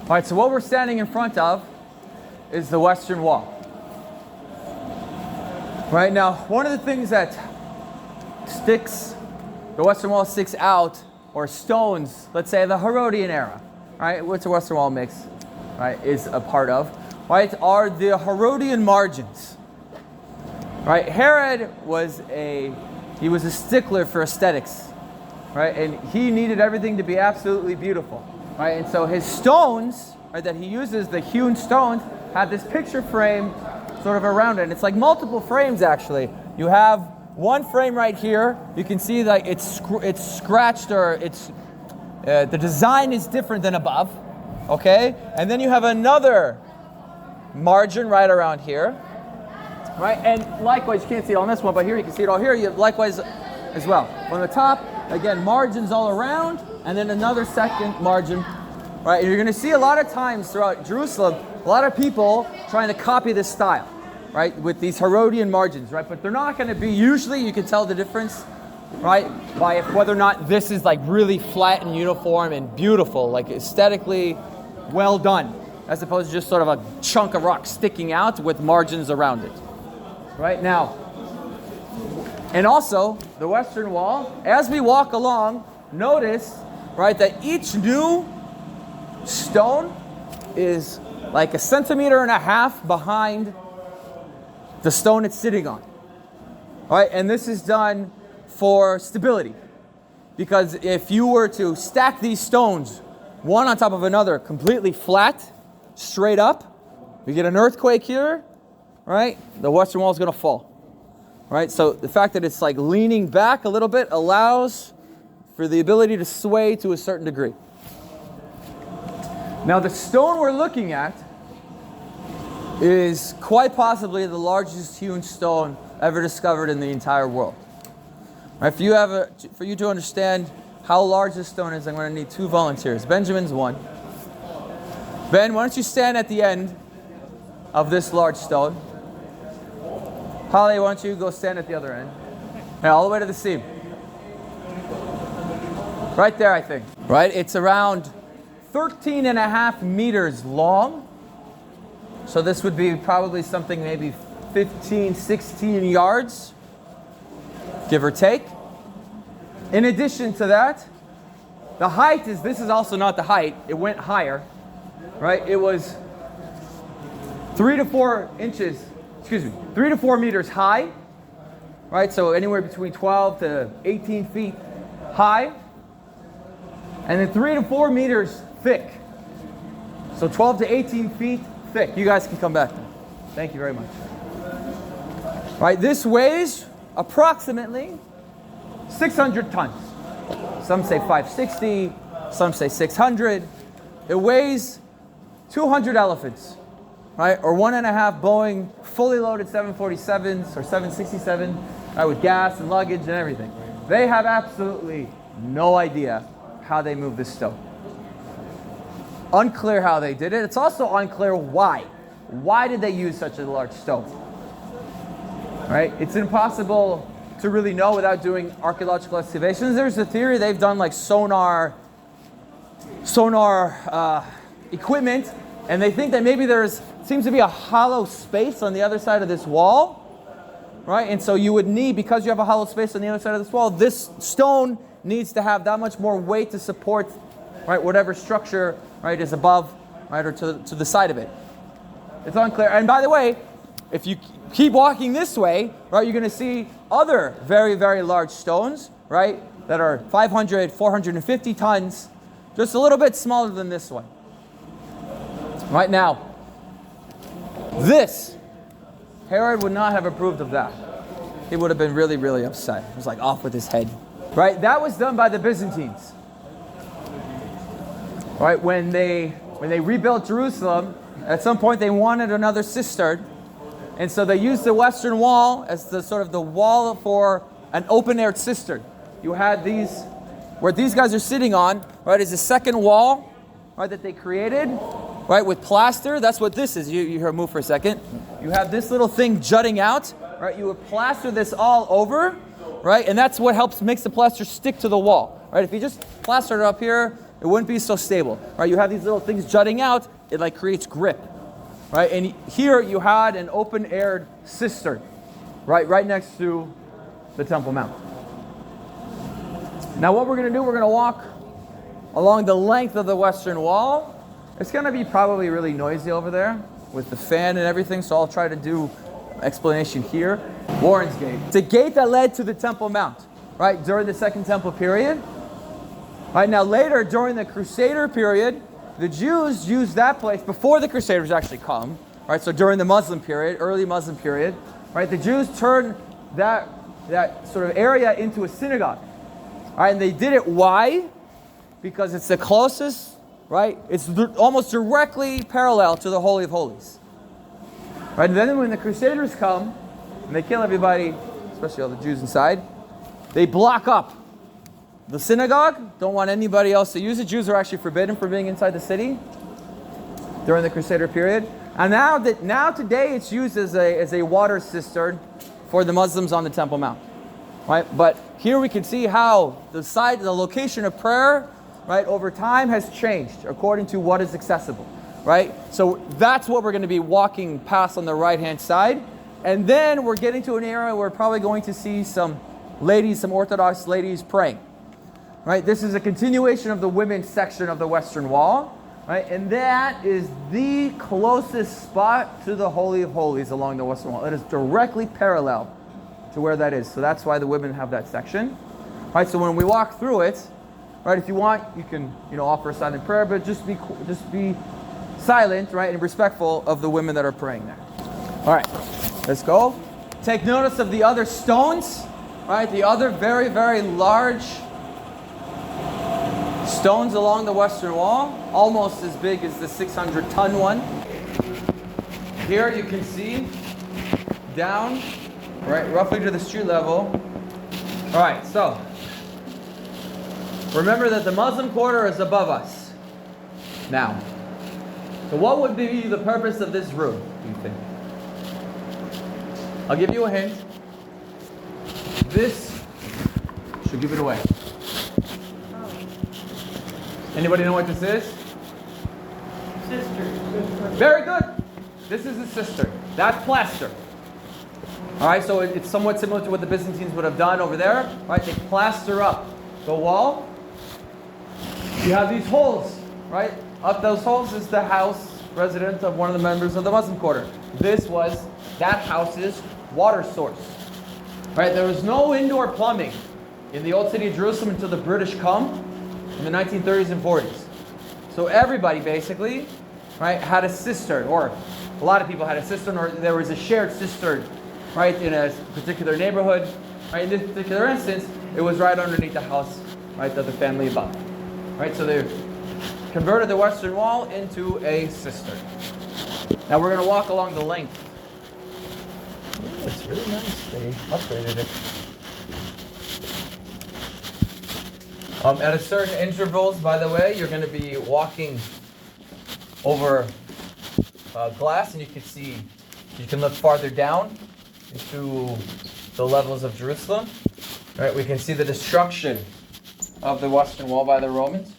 All right, so what we're standing in front of is the Western Wall. Right now, one of the things that the Western Wall sticks out, or stones, let's say the Herodian era, right, which the Western Wall makes, right, is a part of, right, are the Herodian Margins. Right, Herod was a stickler for aesthetics, right, and he needed everything to be absolutely beautiful, right, and so his stones, right, that he uses, the hewn stones, have this picture frame sort of around it, and it's like multiple frames actually. You have one frame right here. You can see that it's scratched, or the design is different than above, okay? And then you have another margin right around here, right? And likewise, you can't see it on this one, but here you can see it all here. You have likewise as well. On the top, again, margins all around, and then another second margin, right? And you're going to see a lot of times throughout Jerusalem, a lot of people trying to copy this style, right, with these Herodian margins, right? But they're not going to be, usually you can tell the difference, right, by whether or not this is like really flat and uniform and beautiful, like aesthetically well done, as opposed to just sort of a chunk of rock sticking out with margins around it. Right now, and also the Western Wall, as we walk along, notice, right, that each new stone is like 1.5 centimeters behind the stone it's sitting on. All right, and this is done for stability, because if you were to stack these stones one on top of another completely flat, straight up, you get an earthquake here, right, the Western Wall is going to fall. Right, so the fact that it's like leaning back a little bit allows for the ability to sway to a certain degree. Now the stone we're looking at is quite possibly the largest hewn stone ever discovered in the entire world. Right, for you to understand how large this stone is, I'm going to need 2 volunteers. Benjamin's one. Ben, why don't you stand at the end of this large stone? Holly, why don't you go stand at the other end? Yeah, all the way to the seam. Right there, I think. Right, it's around 13.5 meters long. So this would be probably something maybe 15, 16 yards, give or take. In addition to that, the height this is also not the height, it went higher, right? It was 3 to 4 meters high, right? So anywhere between 12 to 18 feet high, and then 3 to 4 meters thick. So 12 to 18 feet thick. You guys can come back. Thank you very much. Right, this weighs approximately 600 tons. Some say 560, some say 600. It weighs 200 elephants, right? Or 1.5 Boeing fully loaded 747s or 767, right, with gas and luggage and everything. They have absolutely no idea how they move this stone. Unclear how they did it. It's also unclear why. Why did they use such a large stone? Right? It's impossible to really know without doing archaeological excavations. There's a theory they've done like sonar equipment, and they think that maybe seems to be a hollow space on the other side of this wall, right? And so you would need, because you have a hollow space on the other side of this wall, this stone needs to have that much more weight to support, right, whatever structure, right, is above, right, or to the side of it. It's unclear. And by the way, if you keep walking this way, right, you're going to see other very, very large stones, right, that are 500, 450 tons, just a little bit smaller than this one. Right now, this, Herod would not have approved of that. He would have been really, really upset. He was like off with his head. Right, that was done by the Byzantines. Right, when they rebuilt Jerusalem, at some point they wanted another cistern, and so they used the Western Wall as the sort of the wall for an open-air cistern. You had these, where these guys are sitting on, right, is a second wall, right, that they created, right, with plaster. That's what this is. You hear move for a second. You have this little thing jutting out, right? You would plaster this all over, right, and that's what makes the plaster stick to the wall, right? If you just plaster it up here, it wouldn't be so stable, right? You have these little things jutting out, it like creates grip, right? And here you had an open-aired cistern, right next to the Temple Mount. Now what we're going to do, we're going to walk along the length of the western wall. It's going to be probably really noisy over there with the fan and everything, so I'll try to do explanation here. Warren's Gate. It's a gate that led to the Temple Mount, right, during the Second Temple period. Right, now later, during the Crusader period, the Jews used that place before the Crusaders actually come, right, so during the Muslim period, early Muslim period, right, the Jews turned that sort of area into a synagogue. Right, and they did it, why? Because it's the closest, right, it's almost directly parallel to the Holy of Holies. Right, and then when the Crusaders come, and they kill everybody, especially all the Jews inside, they block up the synagogue, don't want anybody else to use it. Jews are actually forbidden from being inside the city during the Crusader period. And now today it's used as a water cistern for the Muslims on the Temple Mount. Right? But here we can see how the location of prayer, right, over time has changed according to what is accessible. Right? So that's what we're going to be walking past on the right-hand side. And then we're getting to an area where we're probably going to see some ladies, some Orthodox ladies praying. Right? This is a continuation of the women's section of the Western Wall. Right? And that is the closest spot to the Holy of Holies along the Western Wall. It is directly parallel to where that is. So that's why the women have that section. Right? So when we walk through it, right, if you want, you can, offer a silent prayer, but just be silent, right, and respectful of the women that are praying there. All right, let's go. Take notice of the other stones, right? The other very, very large stones along the Western Wall, almost as big as the 600-ton one. Here you can see down, right, roughly to the street level. All right, so remember that the Muslim quarter is above us. Now, so what would be the purpose of this room, do you think? I'll give you a hint. This should give it away. Anybody know what this is? Cistern. Very good. This is a cistern. That's plaster. All right, so it's somewhat similar to what the Byzantines would have done over there. Right, they plaster up the wall. You have these holes, right? Up those holes is the house residence of one of the members of the Muslim quarter. This was that house's water source. Right? There was no indoor plumbing in the old city of Jerusalem until the British come in the 1930s and 40s. So everybody basically, right, had a cistern, or a lot of people had a cistern, or there was a shared cistern, right, in a particular neighborhood. Right? In this particular instance, it was right underneath the house, right, of the family above. Right? So they converted the Western Wall into a cistern. Now we're going to walk along the length. Ooh, it's really nice. They upgraded it. At a certain intervals, by the way, you're going to be walking over glass, and you can look farther down into the levels of Jerusalem. Right? We can see the destruction of the Western Wall by the Romans.